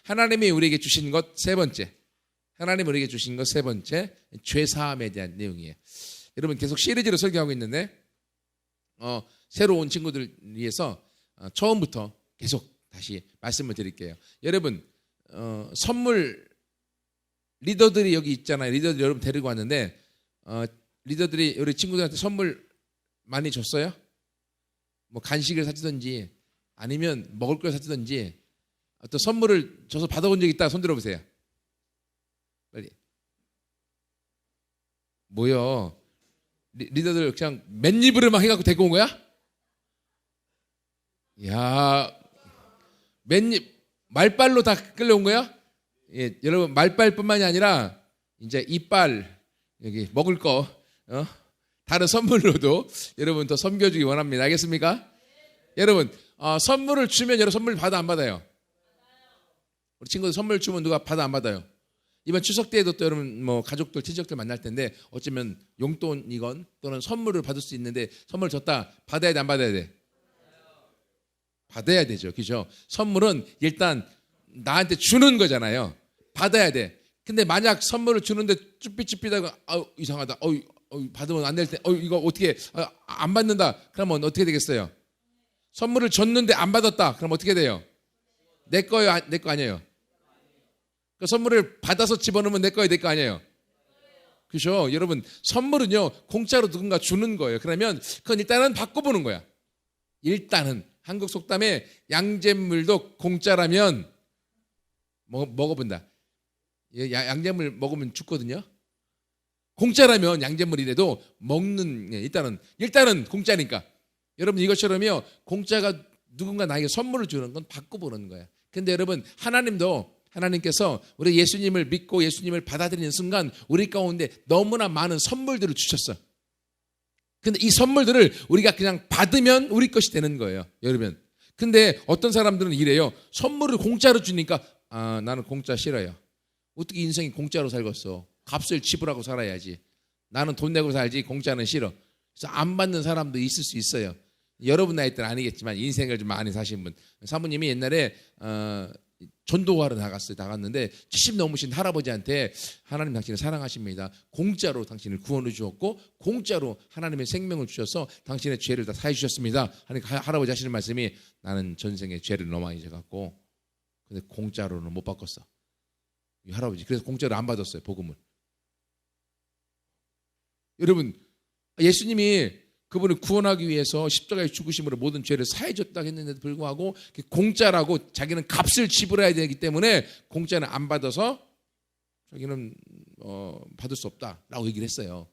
하나님이 우리에게 주신 것 세 번째. 하나님 우리에게 주신 것 세 번째, 죄사함에 대한 내용이에요. 여러분 계속 시리즈로 설교하고 있는데 새로 온 친구들 위해서 처음부터 계속 다시 말씀을 드릴게요. 여러분 선물 리더들이 여기 있잖아요. 리더들 여러분 데리고 왔는데 리더들이 우리 친구들한테 선물 많이 줬어요? 뭐 간식을 사주든지 아니면 먹을 걸 사주든지 어떤 선물을 줘서 받아본 적 있다 손 들어보세요. 빨리. 뭐요? 리더들 그냥 맨입으로 막 해갖고 데리고 온 거야? 야, 맨입 말빨로 다 끌려온 거야? 예, 여러분 말빨뿐만이 아니라 이제 이빨 여기 먹을 거 다른 선물로도 여러분 더 섬겨주기 원합니다. 알겠습니까? 여러분 선물을 주면 여러분 선물 받아 안 받아요? 우리 친구들 선물 주면 누가 받아 안 받아요? 이번 추석 때에도 또 여러분 뭐 가족들 친척들 만날 텐데 어쩌면 용돈이건 또는 선물을 받을 수 있는데 선물 줬다 받아야 돼 안 받아야 돼? 받아야 되죠. 그죠? 선물은 일단 나한테 주는 거잖아요. 받아야 돼. 근데 만약 선물을 주는데 쭈삣쭈삣하고 이상하다. 받으면 안 될 때 이거 어떻게 안 받는다. 그러면 어떻게 되겠어요? 선물을 줬는데 안 받았다. 그럼 어떻게 돼요? 내 거요, 내 거 아니에요? 그 선물을 받아서 집어넣으면 내 거예요, 내 거 아니에요? 그렇죠? 여러분 선물은요 공짜로 누군가 주는 거예요. 그러면 그건 일단은 바꿔보는 거야. 일단은 한국 속담에 양잿물도 공짜라면 먹어본다. 양잿물 먹으면 죽거든요. 공짜라면 양잿물이라도 먹는 일단은 공짜니까. 여러분 이것처럼요 공짜가 누군가 나에게 선물을 주는 건 바꿔보는 거야. 근데 여러분 하나님께서 우리 예수님을 믿고 예수님을 받아들이는 순간 우리 가운데 너무나 많은 선물들을 주셨어. 근데 이 선물들을 우리가 그냥 받으면 우리 것이 되는 거예요. 여러분. 근데 어떤 사람들은 이래요. 선물을 공짜로 주니까 나는 공짜 싫어요. 어떻게 인생이 공짜로 살겠어. 값을 지불하고 살아야지. 나는 돈 내고 살지 공짜는 싫어. 그래서 안 받는 사람도 있을 수 있어요. 여러분 나이 때는 아니겠지만 인생을 좀 많이 사신 분. 사모님이 옛날에 전도하러 나갔는데 70 넘으신 할아버지한테 하나님 당신을 사랑하십니다. 공짜로 당신을 구원해 주었고 공짜로 하나님의 생명을 주셔서 당신의 죄를 다 사해 주셨습니다. 하니까 할아버지 하시는 말씀이 나는 전생에 죄를 너무 많이 져갖고 근데 공짜로는 못 바꿨어. 이 할아버지 그래서 공짜로 안 받았어요. 복음을. 여러분 예수님이 그분을 구원하기 위해서 십자가에 죽으심으로 모든 죄를 사해 줬다고 했는데도 불구하고 공짜라고 자기는 값을 지불해야 되기 때문에 공짜는 안 받아서 자기는 받을 수 없다라고 얘기를 했어요.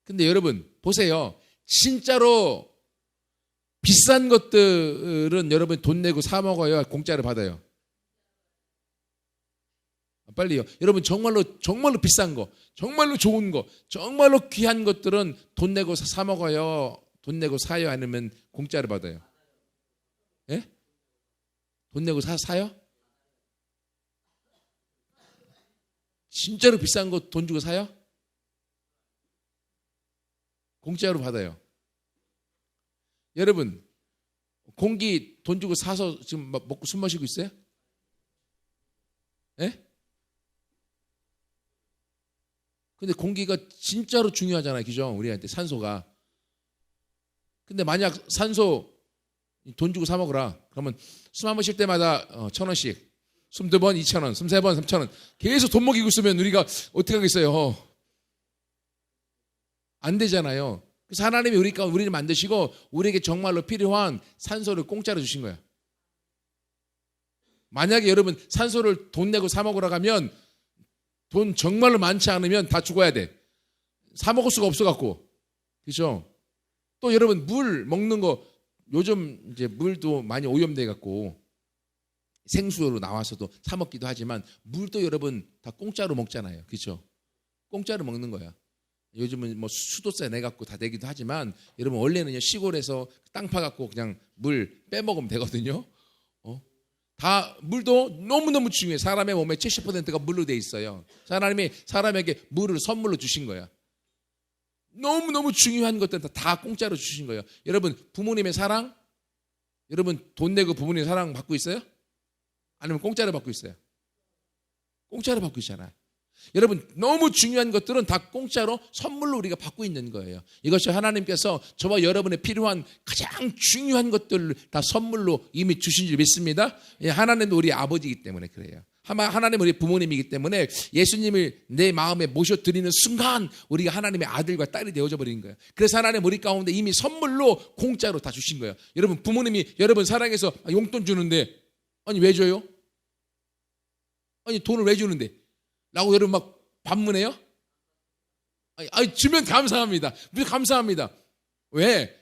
근데 여러분 보세요. 진짜로 비싼 것들은 여러분 돈 내고 사 먹어야 공짜를 받아요. 빨리요. 여러분 정말로 비싼 거, 정말로 좋은 거, 정말로 귀한 것들은 돈 내고 사 먹어요. 돈 내고 사요? 아니면 공짜로 받아요? 예? 돈 내고 사요? 진짜로 비싼 거 돈 주고 사요? 공짜로 받아요. 여러분 공기 돈 주고 사서 지금 먹고 숨 마시고 있어요? 예? 근데 공기가 진짜로 중요하잖아요. 그죠? 우리한테 산소가. 근데 만약 산소 돈 주고 사 먹으라. 그러면 숨 한 번 쉴 때마다 1,000원씩. 숨 2번 2,000원, 숨 3번 3,000원. 계속 돈 먹이고 있으면 우리가 어떻게 하겠어요? 안 되잖아요. 그래서 하나님이 우리를 만드시고 우리에게 정말로 필요한 산소를 공짜로 주신 거예요. 만약에 여러분 산소를 돈 내고 사 먹으러 가면 돈 정말로 많지 않으면 다 죽어야 돼. 사 먹을 수가 없어갖고. 그죠? 또 여러분 물 먹는 거 요즘 이제 물도 많이 오염돼갖고 생수로 나와서도 사 먹기도 하지만 물도 여러분 다 공짜로 먹잖아요. 그죠? 공짜로 먹는 거야. 요즘은 뭐 수도세 내갖고 다 내기도 하지만 여러분 원래는요 시골에서 땅 파갖고 그냥 물 빼먹으면 되거든요. 다 물도 너무너무 중요해. 사람의 몸의 70%가 물로 돼 있어요. 하나님이 사람에게 물을 선물로 주신 거야. 너무너무 중요한 것들은 다 공짜로 주신 거예요. 여러분 부모님의 사랑, 여러분 돈 내고 부모님의 사랑 받고 있어요? 아니면 공짜로 받고 있어요? 공짜로 받고 있잖아요. 여러분, 너무 중요한 것들은 다 공짜로 선물로 우리가 받고 있는 거예요. 이것이 하나님께서 저와 여러분의 필요한 가장 중요한 것들을 다 선물로 이미 주신 줄 믿습니다. 하나님은 우리 아버지이기 때문에 그래요. 하나님은 우리 부모님이기 때문에 예수님을 내 마음에 모셔드리는 순간 우리가 하나님의 아들과 딸이 되어져 버린 거예요. 그래서 하나님 우리 가운데 이미 선물로 공짜로 다 주신 거예요. 여러분, 부모님이 여러분 사랑해서 용돈 주는데 아니 왜 줘요? 아니 돈을 왜 주는데? 라고 여러분 막 반문해요? 아니 주면 감사합니다. 무슨 감사합니다. 왜?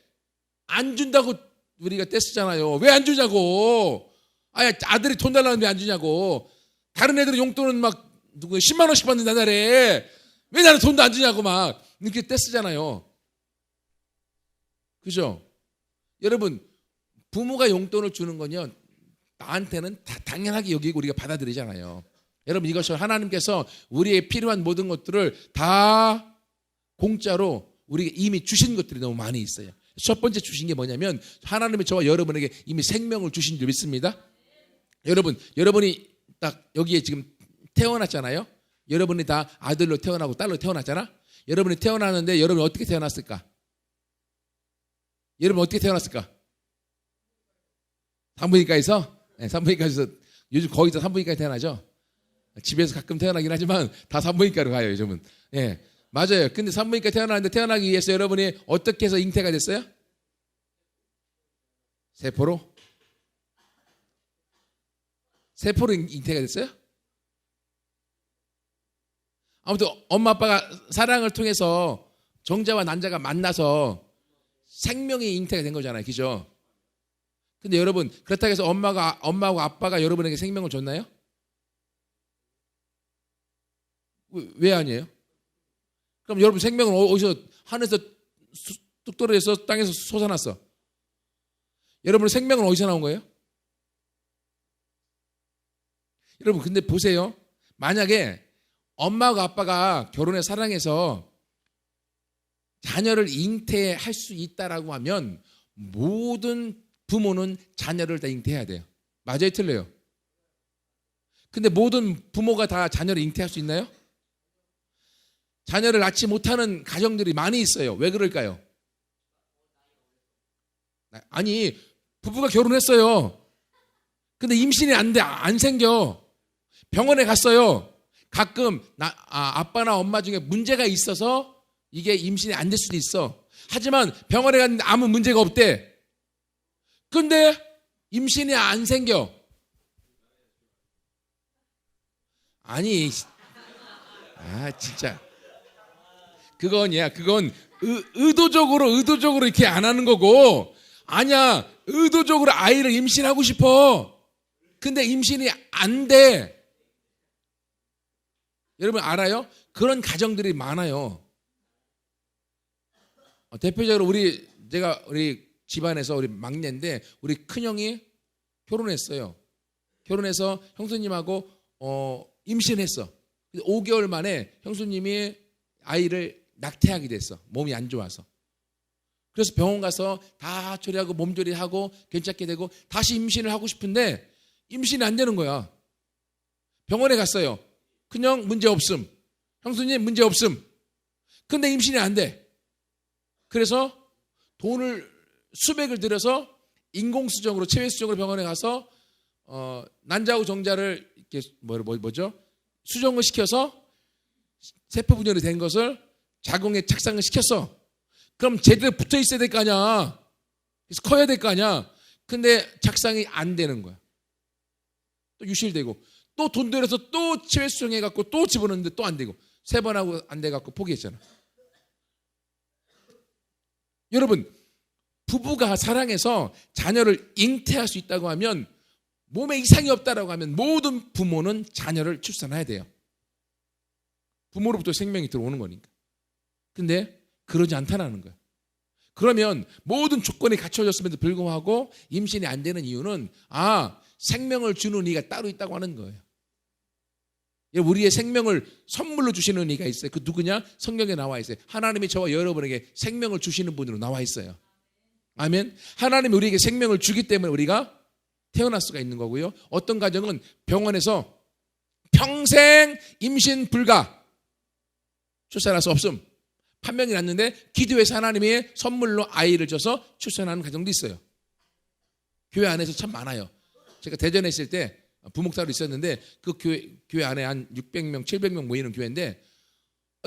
안 준다고 우리가 떼쓰잖아요. 왜 안 주냐고. 아들이 돈 달라는데 안 주냐고. 다른 애들은 용돈은 막 누구 10만 원씩 받는다 나래. 왜 나는 돈도 안 주냐고 막 이렇게 떼쓰잖아요. 그죠? 여러분, 부모가 용돈을 주는 건요, 나한테는 다 당연하게 여기고 우리가 받아들이잖아요. 여러분, 이것이 하나님께서 우리의 필요한 모든 것들을 다 공짜로 우리에게 이미 주신 것들이 너무 많이 있어요. 첫 번째 주신 게 뭐냐면 하나님이 저와 여러분에게 이미 생명을 주신 줄 믿습니다. 여러분이 딱 여기에 지금 태어났잖아요. 여러분이 다 아들로 태어나고 딸로 태어났잖아. 여러분이 태어났는데 여러분이 어떻게 태어났을까? 여러분 어떻게 태어났을까? 산부인과에서? 네, 산부인과에서 요즘 거기서 산부인과에 태어나죠. 집에서 가끔 태어나긴 하지만 다 산부인과로 가요 요즘은. 예, 맞아요. 근데 산부인과 태어나는데 태어나기 위해서 여러분이 어떻게 해서 잉태가 됐어요? 세포로 잉태가 됐어요? 아무튼 엄마 아빠가 사랑을 통해서 정자와 난자가 만나서 생명이 잉태가 된 거잖아요. 그죠? 근데 여러분, 그렇다고 해서 엄마하고 아빠가 여러분에게 생명을 줬나요? 왜 아니에요? 그럼 여러분 생명은 어디서, 하늘에서 뚝 떨어져서 땅에서 솟아났어. 여러분의 생명은 어디서 나온 거예요? 여러분, 근데 보세요. 만약에 엄마하고 아빠가 결혼해 사랑해서 자녀를 잉태할 수 있다라고 하면 모든 부모는 자녀를 다 잉태해야 돼요. 맞아요, 틀려요? 근데 모든 부모가 다 자녀를 잉태할 수 있나요? 자녀를 낳지 못하는 가정들이 많이 있어요. 왜 그럴까요? 아니, 부부가 결혼했어요. 근데 임신이 안 생겨. 병원에 갔어요. 가끔 아빠나 엄마 중에 문제가 있어서 이게 임신이 안 될 수도 있어. 하지만 병원에 갔는데 아무 문제가 없대. 근데 임신이 안 생겨. 아니, 진짜. 그건 의도적으로 이렇게 안 하는 거고, 아니야, 의도적으로 아이를 임신하고 싶어. 근데 임신이 안 돼. 여러분 알아요? 그런 가정들이 많아요. 대표적으로 우리 집안에서 우리 막내인데 우리 큰형이 결혼했어요. 결혼해서 형수님하고 임신했어. 5개월 만에 형수님이 아이를 낙태하게 됐어. 몸이 안 좋아서. 그래서 병원 가서 다 처리하고 몸조리하고 괜찮게 되고 다시 임신을 하고 싶은데 임신이 안 되는 거야. 병원에 갔어요. 큰형 문제 없음. 형수님 문제 없음. 근데 임신이 안 돼. 그래서 돈을 수백을 들여서 인공수정으로 체외수정으로 병원에 가서 난자하고 정자를 이렇게 뭐죠? 수정을 시켜서 세포 분열이 된 것을 자궁에 착상을 시켰어. 그럼 제대로 붙어 있어야 될 거 아니야. 그래서 커야 될 거 아니야. 근데 착상이 안 되는 거야. 또 유실되고 또 돈 들여서 또 체외수정해갖고 또 집어넣는데 또 안 되고 3번 하고 안 돼갖고 포기했잖아. 여러분, 부부가 사랑해서 자녀를 잉태할 수 있다고 하면 몸에 이상이 없다라고 하면 모든 부모는 자녀를 출산해야 돼요. 부모로부터 생명이 들어오는 거니까. 근데 그러지 않다라는 거야. 그러면 모든 조건이 갖춰졌음에도 불구하고 임신이 안 되는 이유는 생명을 주는 이가 따로 있다고 하는 거예요. 우리의 생명을 선물로 주시는 이가 있어요. 그 누구냐? 성경에 나와 있어요. 하나님이 저와 여러분에게 생명을 주시는 분으로 나와 있어요. 아멘. 하나님이 우리에게 생명을 주기 때문에 우리가 태어날 수가 있는 거고요. 어떤 가정은 병원에서 평생 임신 불가, 출산할 수 없음, 판명이 났는데 기도해서 하나님의 선물로 아이를 줘서 출산하는 가정도 있어요. 교회 안에서 참 많아요. 제가 대전에 있을 때 부목사로 있었는데 그 교회 안에 한 600명, 700명 모이는 교회인데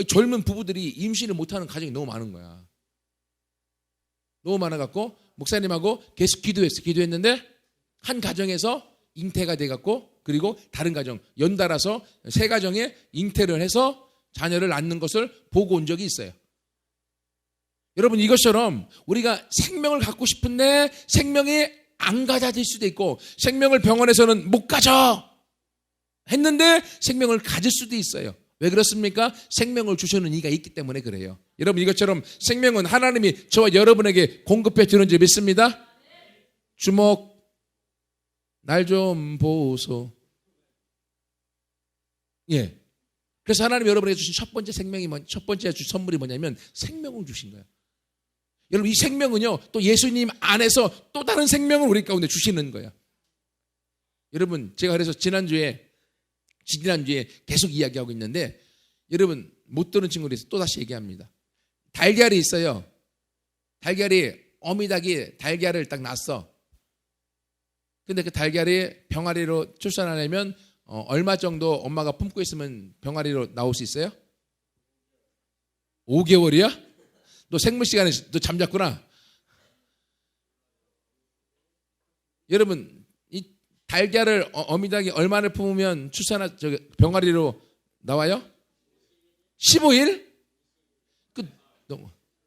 젊은 부부들이 임신을 못하는 가정이 너무 많은 거야. 너무 많아갖고 목사님하고 계속 기도했는데 한 가정에서 잉태가 돼갖고 그리고 다른 가정 연달아서 세 가정에 잉태를 해서 자녀를 낳는 것을 보고 온 적이 있어요. 여러분, 이것처럼 우리가 생명을 갖고 싶은데 생명이 안 가져질 수도 있고 생명을 병원에서는 못 가져 했는데 생명을 가질 수도 있어요. 왜 그렇습니까? 생명을 주시는 이가 있기 때문에 그래요. 여러분, 이것처럼 생명은 하나님이 저와 여러분에게 공급해 주는 줄 믿습니다. 주목, 날 좀 보소. 예. 그래서 하나님 여러분에게 주신 첫 번째 첫 번째 주신 선물이 뭐냐면 생명을 주신 거예요. 여러분, 이 생명은요, 또 예수님 안에서 또 다른 생명을 우리 가운데 주시는 거예요. 여러분, 제가 그래서 지난주에 계속 이야기하고 있는데, 여러분, 못 들은 친구들이 또 다시 얘기합니다. 달걀이 있어요. 어미닭이 달걀을 딱 낳았어. 근데 그 달걀이 병아리로 출산하려면 얼마 정도 엄마가 품고 있으면 병아리로 나올 수 있어요? 5개월이야? 너 생물 시간에 너 잠잤구나. 여러분, 이 달걀을 어미닭이 얼마나 품으면 병아리로 나와요? 15일?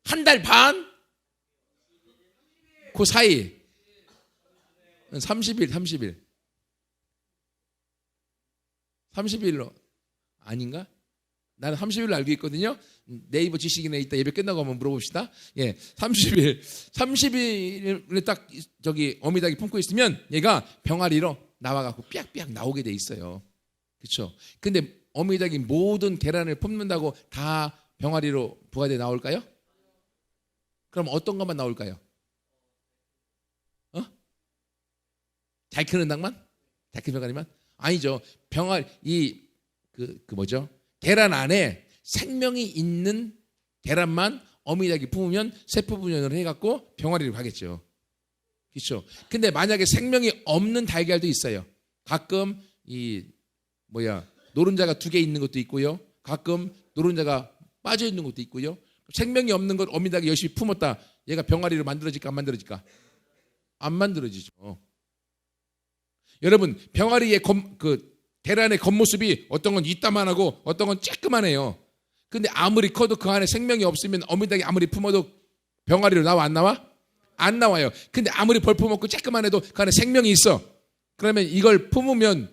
한 달 반? 그 사이 30일로 아닌가? 나는 30일로 알고 있거든요. 네이버 지식인에 이따 예배 끝나고 한번 물어봅시다. 예, 30일에 딱 어미닭이 품고 있으면 얘가 병아리로 나와갖고 삐약삐약 나오게 돼 있어요. 그렇죠? 근데 어미닭이 모든 계란을 품는다고 다 병아리로 부화돼 나올까요? 그럼 어떤 것만 나올까요? 잘 크는 닭만? 잘 크는 병아리만? 아니죠. 계란 안에 생명이 있는 계란만 어미닭이 품으면 세포분열을 해갖고 병아리로 가겠죠. 그렇죠. 근데 만약에 생명이 없는 달걀도 있어요. 가끔 노른자가 2개 있는 것도 있고요. 가끔 노른자가 빠져 있는 것도 있고요. 생명이 없는 걸 어미닭이 열심히 품었다. 얘가 병아리로 만들어질까 안 만들어질까? 안 만들어지죠. 여러분, 병아리의 계란의 겉모습이 어떤 건 이따만하고 어떤 건 쬐끄만해요. 근데 아무리 커도 그 안에 생명이 없으면 어미닭이 아무리 품어도 병아리로 나와 안 나와? 안 나와요. 근데 아무리 벌품없고 쬐끄만해도 그 안에 생명이 있어. 그러면 이걸 품으면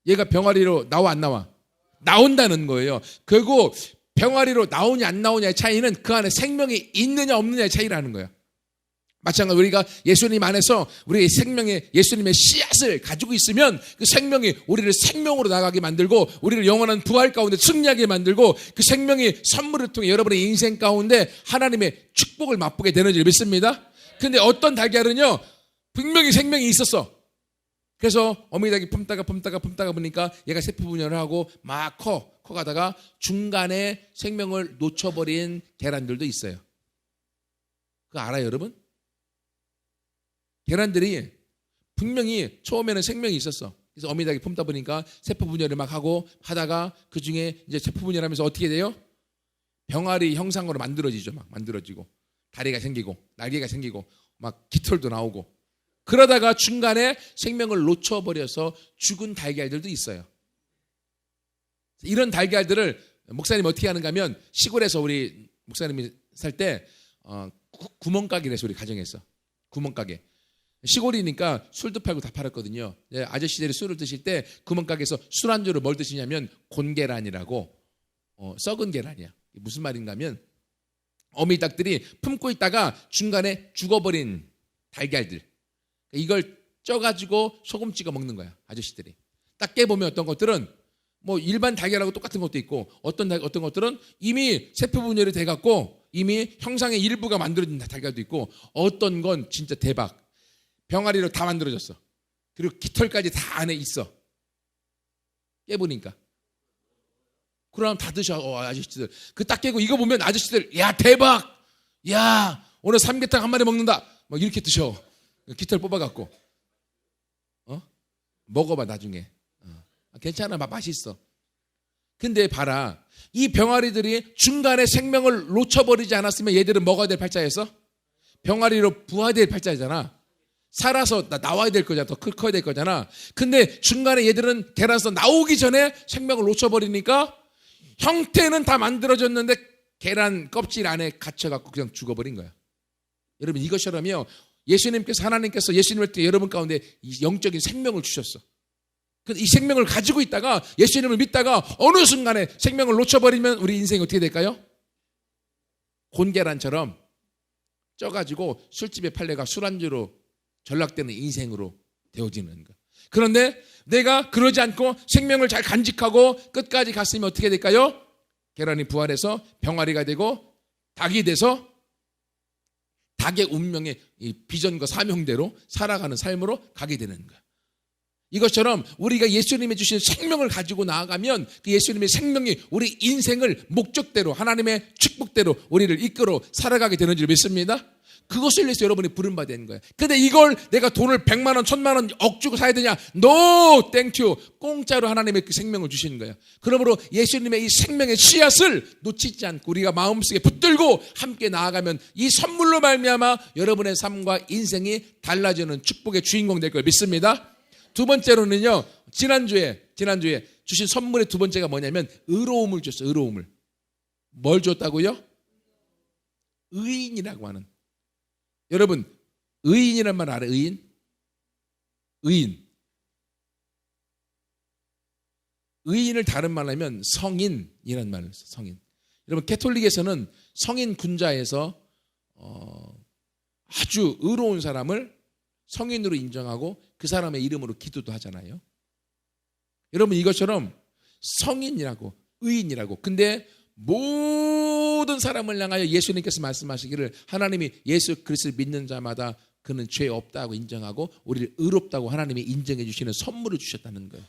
얘가 병아리로 나와 안 나와? 나온다는 거예요. 그리고 병아리로 나오냐 안 나오냐의 차이는 그 안에 생명이 있느냐 없느냐의 차이라는 거예요. 마찬가지로 우리가 예수님 안에서 우리의 생명의 예수님의 씨앗을 가지고 있으면 그 생명이 우리를 생명으로 나가게 만들고 우리를 영원한 부활 가운데 승리하게 만들고 그 생명이 선물을 통해 여러분의 인생 가운데 하나님의 축복을 맛보게 되는 줄 믿습니다. 근데 어떤 달걀은요, 분명히 생명이 있었어. 그래서 어미닭이 품다가 보니까 얘가 세포분열을 하고 막 커가다가 중간에 생명을 놓쳐버린 계란들도 있어요. 그거 알아요, 여러분? 계란들이 분명히 처음에는 생명이 있었어. 그래서 어미닭이 품다 보니까 세포분열을 막 하다가 그 중에 이제 세포분열하면서 어떻게 돼요? 병아리 형상으로 만들어지죠. 막 만들어지고 다리가 생기고 날개가 생기고 막 깃털도 나오고 그러다가 중간에 생명을 놓쳐버려서 죽은 달걀들도 있어요. 이런 달걀들을 목사님이 어떻게 하는가 하면 시골에서 우리 목사님이 살 때 구멍가게를 해서 우리 가정에서 구멍가게. 시골이니까 술도 팔고 다 팔았거든요. 아저씨들이 술을 드실 때 구멍가게에서 술안주로 뭘 드시냐면 곤계란이라고 썩은 계란이야. 무슨 말인가 하면 어미닭들이 품고 있다가 중간에 죽어버린 달걀들 이걸 쪄가지고 소금 찍어 먹는 거야. 아저씨들이. 딱 깨보면 어떤 것들은 뭐 일반 달걀하고 똑같은 것도 있고 어떤 것들은 이미 세포분열이 돼갖고 이미 형상의 일부가 만들어진 달걀도 있고 어떤 건 진짜 대박. 병아리로 다 만들어졌어. 그리고 깃털까지 다 안에 있어. 깨보니까. 그럼 다 드셔. 아저씨들. 그 딱 깨고 이거 보면 아저씨들 야 대박. 야 오늘 삼계탕 한 마리 먹는다. 막 이렇게 드셔. 깃털 뽑아갖고. 먹어봐 나중에. 괜찮아. 맛있어. 근데 봐라. 이 병아리들이 중간에 생명을 놓쳐버리지 않았으면 얘들은 뭐가 될 팔자였어? 병아리로 부화될 팔자잖아. 살아서 나와야 될 거잖아. 더 커야 될 거잖아. 근데 중간에 얘들은 계란에서 나오기 전에 생명을 놓쳐버리니까 형태는 다 만들어졌는데 계란 껍질 안에 갇혀갖고 그냥 죽어버린 거야. 여러분 이것처럼요. 하나님께서 예수님을 때 여러분 가운데 영적인 생명을 주셨어. 이 생명을 가지고 있다가 예수님을 믿다가 어느 순간에 생명을 놓쳐버리면 우리 인생이 어떻게 될까요? 곤계란처럼 쪄가지고 술집에 팔려가 술안주로 전락되는 인생으로 되어지는 거. 그런데 내가 그러지 않고 생명을 잘 간직하고 끝까지 갔으면 어떻게 될까요? 계란이 부활해서 병아리가 되고 닭이 돼서 닭의 운명의 비전과 사명대로 살아가는 삶으로 가게 되는 거야. 이것처럼 우리가 예수님이 주신 생명을 가지고 나아가면 그 예수님의 생명이 우리 인생을 목적대로 하나님의 축복대로 우리를 이끌어 살아가게 되는 줄 믿습니다. 그것을 위해서 여러분이 부름받은 거예요. 근데 이걸 내가 돈을 100만 원, 1000만 원 억 주고 사야 되냐? No, thank you. 공짜로 하나님의 그 생명을 주시는 거예요. 그러므로 예수님의 이 생명의 씨앗을 놓치지 않고 우리가 마음속에 붙들고 함께 나아가면 이 선물로 말미암아 여러분의 삶과 인생이 달라지는 축복의 주인공 될 걸 믿습니다. 두 번째로는요. 지난주에 주신 선물의 두 번째가 뭐냐면 의로움을 줬어요. 의로움을. 뭘 줬다고요? 의인이라고 하는. 여러분 의인이란 말 알아요? 의인. 의인을 다른 말로 하면 성인이란 말을 써요. 성인. 여러분 캐톨릭에서는 성인 군자에서 아주 의로운 사람을 성인으로 인정하고 그 사람의 이름으로 기도도 하잖아요. 여러분 이것처럼 성인이라고 의인이라고. 근데 모든 사람을 향하여 예수님께서 말씀하시기를 하나님이 예수 그리스도를 믿는 자마다 그는 죄 없다고 인정하고 우리를 의롭다고 하나님이 인정해 주시는 선물을 주셨다는 거예요.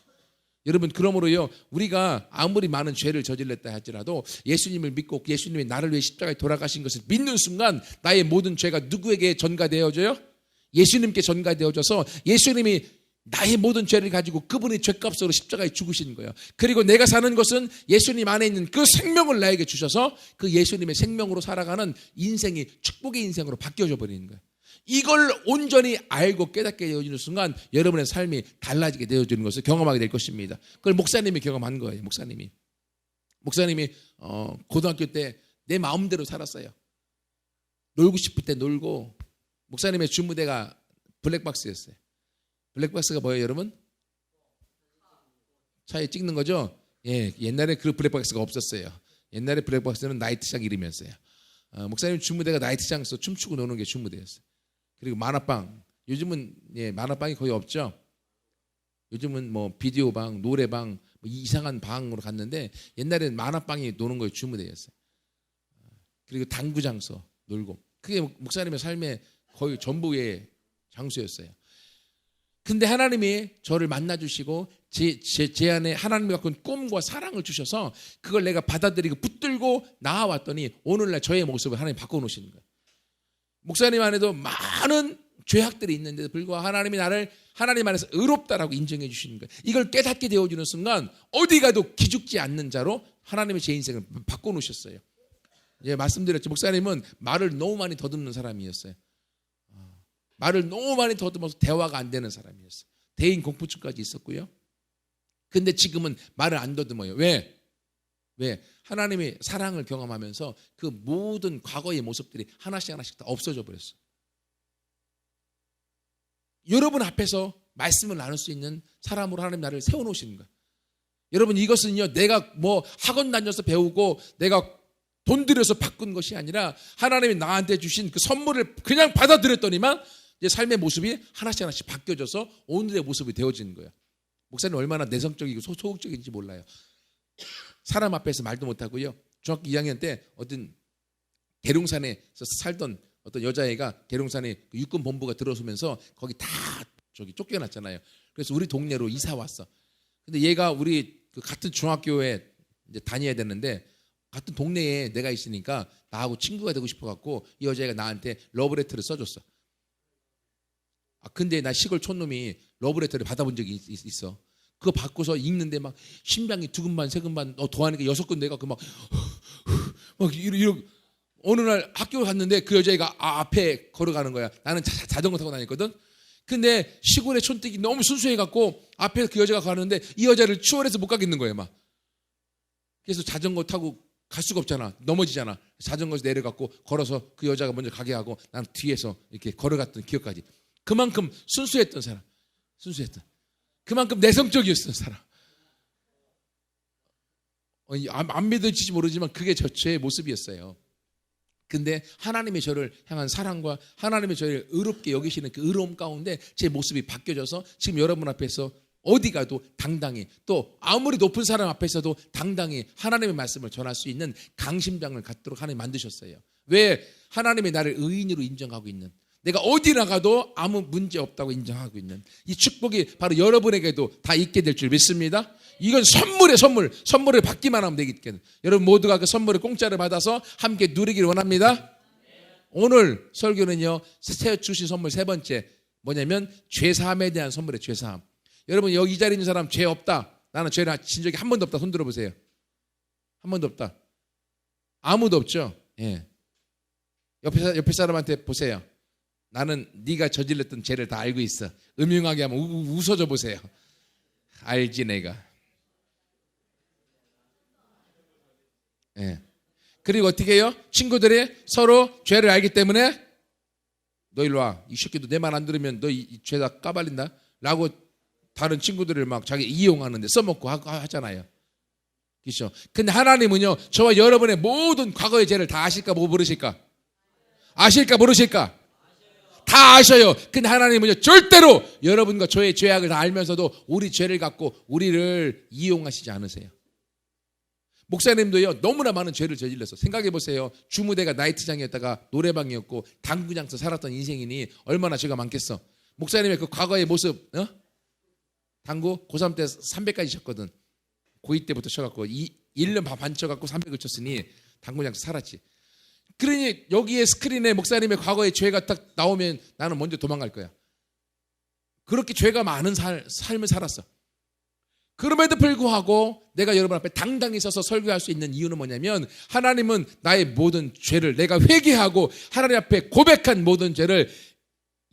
여러분 그러므로요 우리가 아무리 많은 죄를 저질렀다 할지라도 예수님을 믿고 예수님이 나를 위해 십자가에 돌아가신 것을 믿는 순간 나의 모든 죄가 누구에게 전가되어져요? 예수님께 전가되어져서 예수님이 나의 모든 죄를 가지고 그분의 죄값으로 십자가에 죽으신 거예요. 그리고 내가 사는 것은 예수님 안에 있는 그 생명을 나에게 주셔서 그 예수님의 생명으로 살아가는 인생이 축복의 인생으로 바뀌어져 버리는 거예요. 이걸 온전히 알고 깨닫게 되어지는 순간 여러분의 삶이 달라지게 되어지는 것을 경험하게 될 것입니다. 그걸 목사님이 경험한 거예요. 목사님이 고등학교 때 내 마음대로 살았어요. 놀고 싶을 때 놀고. 목사님의 주무대가 블랙박스였어요. 블랙박스가 뭐예요, 여러분? 차에 찍는 거죠? 예, 옛날에 그 블랙박스가 없었어요. 옛날에 블랙박스는 나이트장 이름이었어요. 목사님 주무대가 나이트장에서 춤추고 노는 게 주무대였어요. 그리고 만화방. 요즘은 만화방이 거의 없죠. 요즘은 뭐 비디오방, 노래방, 뭐 이상한 방으로 갔는데 옛날에는 만화방이 노는 거에 주무대였어요. 그리고 당구장소 놀고. 그게 목사님의 삶의 거의 전부의 장소였어요. 근데 하나님이 저를 만나주시고 제 안에 하나님이 갖고 있는 꿈과 사랑을 주셔서 그걸 내가 받아들이고 붙들고 나와왔더니 오늘날 저의 모습을 하나님이 바꿔놓으시는 거예요. 목사님 안에도 많은 죄악들이 있는데도 불구하고 하나님이 나를 하나님 안에서 의롭다라고 인정해 주시는 거예요. 이걸 깨닫게 되어주는 순간 어디 가도 기죽지 않는 자로 하나님이 제 인생을 바꿔놓으셨어요. 말씀드렸죠. 목사님은 말을 너무 많이 더듬는 사람이었어요. 말을 너무 많이 더듬어서 대화가 안 되는 사람이었어요. 대인 공포증까지 있었고요. 근데 지금은 말을 안 더듬어요. 왜? 하나님이 사랑을 경험하면서 그 모든 과거의 모습들이 하나씩 다 없어져 버렸어요. 여러분 앞에서 말씀을 나눌 수 있는 사람으로 하나님 나를 세워놓으시는 거예요. 여러분 이것은요 내가 뭐 학원 다녀서 배우고 내가 돈 들여서 바꾼 것이 아니라 하나님이 나한테 주신 그 선물을 그냥 받아들였더니만 이제 삶의 모습이 하나씩 바뀌어져서 오늘의 모습이 되어지는 거예요. 목사님 얼마나 내성적이고 소극적인지 몰라요. 사람 앞에서 말도 못하고요. 중학교 2학년 때 어떤 계룡산에 살던 어떤 여자애가 계룡산에 육군 본부가 들어서면서 거기 다 쫓겨났잖아요. 그래서 우리 동네로 이사 왔어. 근데 얘가 우리 그 같은 중학교에 이제 다녀야 되는데 같은 동네에 내가 있으니까 나하고 친구가 되고 싶어갖고 이 여자애가 나한테 러브레터를 써줬어. 근데 나 시골 촌놈이 러브레터를 받아본 적이 있어. 그거 받고서 읽는데 막 심장이 두근반 세근반 더 하니까 6건 내가 막 이러 어느 날 학교 갔는데 그 여자애가 앞에 걸어가는 거야. 나는 자전거 타고 다녔거든. 근데 시골의 촌뜨기 너무 순수해갖고 앞에 그 여자가 가는데 이 여자를 추월해서 못 가겠는 거예요, 막. 그래서 자전거 타고 갈 수가 없잖아. 넘어지잖아. 자전거에서 내려갖고 걸어서 그 여자가 먼저 가게 하고 난 뒤에서 이렇게 걸어갔던 기억까지. 그만큼 순수했던 사람. 순수했던. 그만큼 내성적이었던 사람. 안 믿어질지 모르지만 그게 저의 모습이었어요. 근데 하나님의 저를 향한 사랑과 하나님의 저를 의롭게 여기시는 그 의로움 가운데 제 모습이 바뀌어져서 지금 여러분 앞에서 어디 가도 당당히 또 아무리 높은 사람 앞에서도 당당히 하나님의 말씀을 전할 수 있는 강심장을 갖도록 하나님 만드셨어요. 왜? 하나님이 나를 의인으로 인정하고 있는, 내가 어디 나가도 아무 문제 없다고 인정하고 있는 이 축복이 바로 여러분에게도 다 있게 될 줄 믿습니다. 이건 선물의 선물. 선물을 받기만 하면 되겠겠네. 여러분 모두가 그 선물을 공짜로 받아서 함께 누리기를 원합니다. 오늘 설교는요, 주신 선물 세 번째 뭐냐면 죄사함에 대한 선물이에요. 죄사함. 여러분 여기 이 자리에 있는 사람 죄 없다, 나는 죄를 진 적이 한 번도 없다, 손 들어보세요. 한 번도 없다. 아무도 없죠. 예. 옆에 사람한테 보세요. 나는 네가 저질렀던 죄를 다 알고 있어. 음흉하게 하면 웃어줘 보세요. 알지 내가. 예. 그리고 어떻게 해요? 친구들이 서로 죄를 알기 때문에 너 일로 와. 이 새끼도 내 말 안 들으면 너 이 죄다 까발린다 라고 다른 친구들을 막 자기 이용하는데 써먹고 하잖아요. 그렇죠? 근데 하나님은요, 저와 여러분의 모든 과거의 죄를 다 아실까 모르실까? 아실까 모르실까? 다 아셔요. 근데 하나님은요, 절대로 여러분과 저의 죄악을 다 알면서도 우리 죄를 갖고 우리를 이용하시지 않으세요. 목사님도요, 너무나 많은 죄를 저질렀어. 생각해 보세요. 주무대가 나이트장이었다가 노래방이었고 당구장에서 살았던 인생이니 얼마나 죄가 많겠어. 목사님의 그 과거의 모습, 당구 고3 때 300까지 쳤거든. 고2 때부터 쳐갖고 1년 반 쳐갖고 300을 쳤으니 당구장에서 살았지. 그러니 여기에 스크린에 목사님의 과거의 죄가 딱 나오면 나는 먼저 도망갈 거야. 그렇게 죄가 많은 삶을 살았어. 그럼에도 불구하고 내가 여러분 앞에 당당히 서서 설교할 수 있는 이유는 뭐냐면, 하나님은 나의 모든 죄를 내가 회개하고 하나님 앞에 고백한 모든 죄를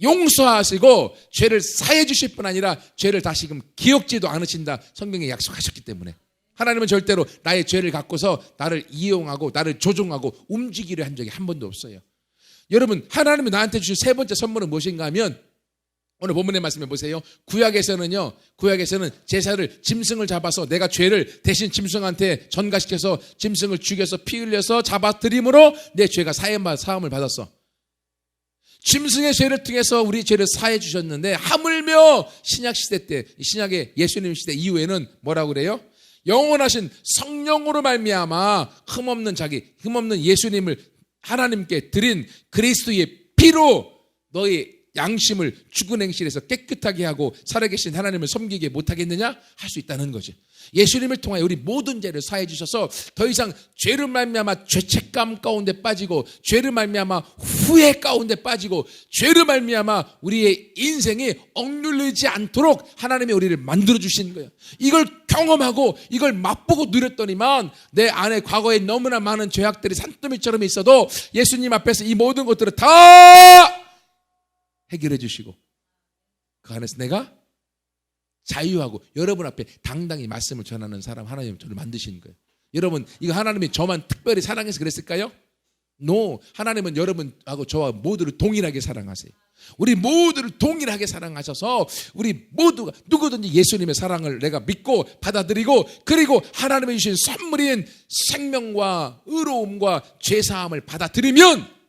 용서하시고 죄를 사해 주실 뿐 아니라 죄를 다시금 기억지도 않으신다 성경에 약속하셨기 때문에 하나님은 절대로 나의 죄를 갖고서 나를 이용하고 나를 조종하고 움직이려 한 적이 한 번도 없어요. 여러분, 하나님이 나한테 주신 세 번째 선물은 무엇인가 하면, 오늘 본문의 말씀해 보세요. 구약에서는 제사를 짐승을 잡아서 내가 죄를 대신 짐승한테 전가시켜서 짐승을 죽여서 피 흘려서 잡아들임으로 내 죄가 사함을 받았어. 짐승의 죄를 통해서 우리 죄를 사해 주셨는데, 하물며 신약 시대 때, 신약의 예수님 시대 이후에는 뭐라고 그래요? 영원하신 성령으로 말미암아 흠없는 예수님을 하나님께 드린 그리스도의 피로 너희 양심을 죽은 행실에서 깨끗하게 하고 살아계신 하나님을 섬기게 못하겠느냐? 할 수 있다는 거지. 예수님을 통하여 우리 모든 죄를 사해 주셔서 더 이상 죄를 말미암아 죄책감 가운데 빠지고, 죄를 말미암아 후회 가운데 빠지고, 죄를 말미암아 우리의 인생이 억눌리지 않도록 하나님이 우리를 만들어 주신 거예요. 이걸 경험하고 이걸 맛보고 누렸더니만 내 안에 과거에 너무나 많은 죄악들이 산더미처럼 있어도 예수님 앞에서 이 모든 것들을 다 해결해 주시고 그 안에서 내가 자유하고 여러분 앞에 당당히 말씀을 전하는 사람, 하나님 저를 만드신 거예요. 여러분, 이거 하나님이 저만 특별히 사랑해서 그랬을까요? No. 하나님은 여러분하고 저와 모두를 동일하게 사랑하세요. 우리 모두를 동일하게 사랑하셔서 우리 모두가 누구든지 예수님의 사랑을 내가 믿고 받아들이고, 그리고 하나님이 주신 선물인 생명과 의로움과 죄사함을 받아들이면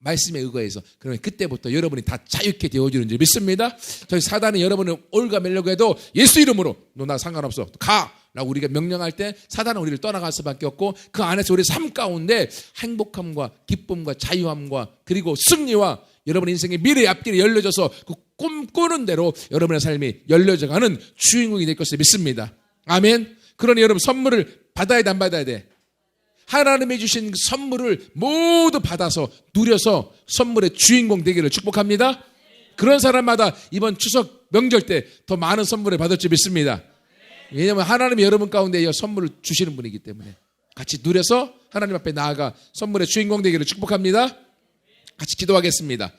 말씀에 의거해서, 그러면 그때부터 여러분이 다 자유케 되어지는 줄 믿습니다. 저희 사단이 여러분을 올가매려고 해도 예수 이름으로 너 나 상관없어 가! 라고 우리가 명령할 때 사단은 우리를 떠나갈 수밖에 없고, 그 안에서 우리 삶 가운데 행복함과 기쁨과 자유함과 그리고 승리와 여러분 인생의 미래의 앞길이 열려져서 그 꿈꾸는 대로 여러분의 삶이 열려져가는 주인공이 될 것을 믿습니다. 아멘. 그러니 여러분 선물을 받아야 돼, 안 받아야 돼? 하나님이 주신 선물을 모두 받아서 누려서 선물의 주인공 되기를 축복합니다. 그런 사람마다 이번 추석 명절 때 더 많은 선물을 받을 줄 믿습니다. 왜냐하면 하나님이 여러분 가운데 선물을 주시는 분이기 때문에 같이 누려서 하나님 앞에 나아가 선물의 주인공 되기를 축복합니다. 같이 기도하겠습니다.